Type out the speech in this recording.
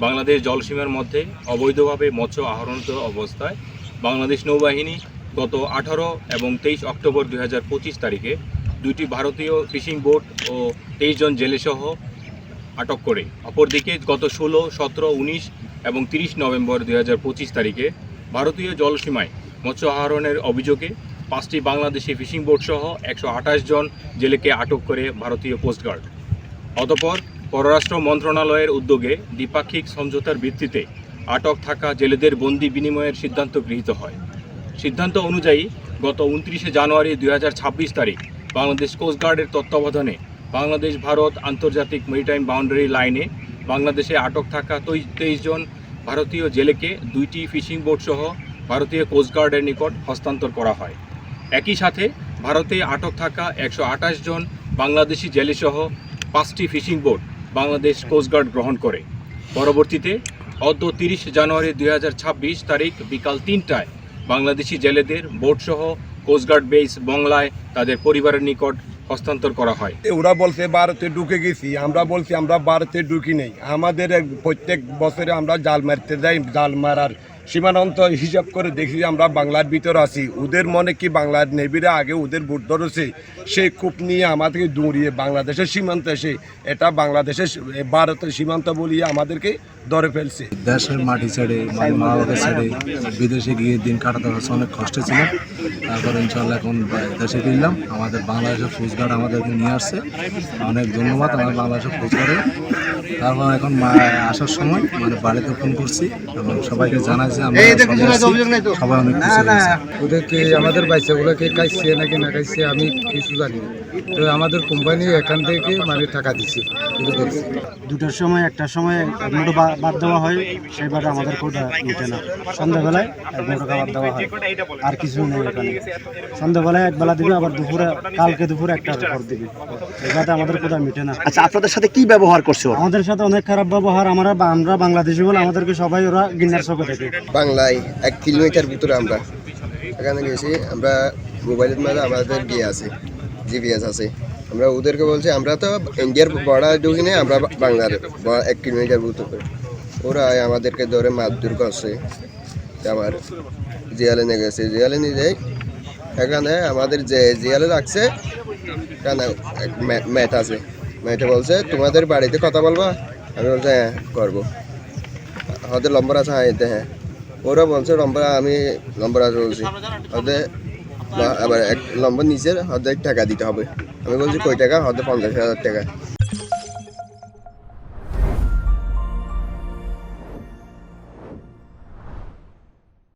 বাংলাদেশ জলসীমার মধ্যে অবৈধভাবে মৎস্য আহরণত অবস্থায় বাংলাদেশ নৌবাহিনী গত 18 এবং 23 অক্টোবর 2025 তারিখে দুইটি ভারতীয় ফিশিং বোট ও 23 জন জেলেসহ আটক করে। অপরদিকে গত 16, 17, 19 এবং 30 নভেম্বর 2025 তারিখে ভারতীয় জলসীমায় মৎস্য আহরণের অভিযোগে 5টি বাংলাদেশি ফিশিং বোটসহ 128 জন জেলেকে আটক করে ভারতীয় কোস্টগার্ড। অতঃপর পররাষ্ট্র মন্ত্রণালয়ের উদ্যোগে দ্বিপাক্ষিক সমঝোতার ভিত্তিতে আটক থাকা জেলেদের বন্দি বিনিময়ের সিদ্ধান্ত গৃহীত হয়। সিদ্ধান্ত অনুযায়ী গত 29 জানুয়ারি 2026 তারিখ বাংলাদেশ কোস্টগার্ডের তত্ত্বাবধানে বাংলাদেশ ভারত আন্তর্জাতিক মেরিটাইম বাউন্ডারি লাইনে বাংলাদেশে আটক থাকা 23 জন ভারতীয় জেলেকে 2টি ফিশিং বোটসহ ভারতীয় কোস্টগার্ডের নিকট হস্তান্তর করা হয়। একই সাথে ভারতে আটক থাকা 128 জন বাংলাদেশি জেলেসহ 5টি ফিশিং বোট বাংলাদেশ কোস্টগার্ড গ্রহণ করে। পরবর্তীতে অদ্য 30 জানুয়ারি 2026 তারিখ বিকাল 3টায় বাংলাদেশি জেলেদের বোটসহ কোস্টগার্ড বেস বংলায় তাদের পরিবারের নিকট হস্তান্তর করা হয়। ওরা বলছে ভারতে ঢুকে গেছি, আমরা বলছি আমরা ভারতে ঢুকি নেই। আমাদের প্রত্যেক বছরে আমরা জাল মারতে যাই, জাল মারার সীমান্ত হিসাব করে দেখি আমরা বাংলার ভিতর আছি। ওদের মনে কি বাংলার নেভিরা আগে ওদের বুট ধরেছে, সেই কূপ নিয়ে আমাদেরকে দৌড়িয়ে বাংলাদেশের সীমান্ত এসে এটা বাংলাদেশের ভারতের সীমান্ত বলিয়ে আমাদেরকে ধরে ফেলছে। দেশের মাটি ছেড়ে মা বাবা ছেড়ে বিদেশে গিয়ে দিন কাটাতে হচ্ছে, অনেক কষ্ট ছিল। তারপর ইনশাল্লাহ এখন দেশে ফিরলাম। আমাদের বাংলাদেশের কোস্টগার্ড আমাদেরকে নিয়ে আসছে, অনেক ধন্যবাদ আমাদের বাংলাদেশের কোস্টগার্ডে। তারপর এখন আসার সময় বাড়িতে ফোন করছি এবং সবাইকে জানাইছে আমরা সবাই অনেক খুশি হয়েছে। ওদেরকে আমাদের বাচ্চাগুলোকে খাইছে নাকি না খাইছে আমি কিছু জানি না। তো আমাদের কোম্পানি এখান থেকে টাকা দিচ্ছে। 2টার সময় 1টার সময় 1 মোটো বাদ দেওয়া হয়, সেবার আমাদের কোটা মিটে না। সন্ধ্যাবেলায় 1 মোটো বাদ দেওয়া হয়, আর কিছু নেই এখানে। সন্ধ্যাবেলায় 1 বেলা দিবে, আবার দুপুরে কালকে দুপুরে 1টার পর দিবে। এবারে আমাদের কোটা মিটে না। আচ্ছা, আপনাদের সাথে কি ব্যবহার করছে? আমাদের সাথে অনেক খারাপ ব্যবহার। আমরা বাংলাদেশি বলে আমাদেরকে সবাই ওরা গিন্নার চোখে দেখে। বাংলায় 1 কিলোমিটার ভিতরে আমরা এখানে গেছি। আমরা মোবাইলের মধ্যে আমাদের গিয়ে আছে, জিপিএস আছে। আমরা ওদেরকে বলছি আমরা তো ইন্ডিয়ার বর্ডার ঢুকি নেই, আমরা বাংলার 1 কিলোমিটার ভিতরে। ওরা আমাদেরকে ধরে মারধর করছে। আমার জিয়ালে নিয়ে গেছে, জিয়ালে নিয়ে যাই। এখানে আমাদের যে জিয়ালে রাখছে এখানে ম্যাট আছে, ম্যাটে বলছে তোমাদের বাড়িতে কথা বলবা। আমি বলছি হ্যাঁ করবো। ওদের নম্বর আছে? হ্যাঁ। ওরা বলছে নম্বর, আমি নম্বর আছে বলছি। ওদের আবার 1 নম্বর নিচে ওদের টাকা দিতে হবে। আমি বলছি কই টাকা? ওদের 50,000 টাকা।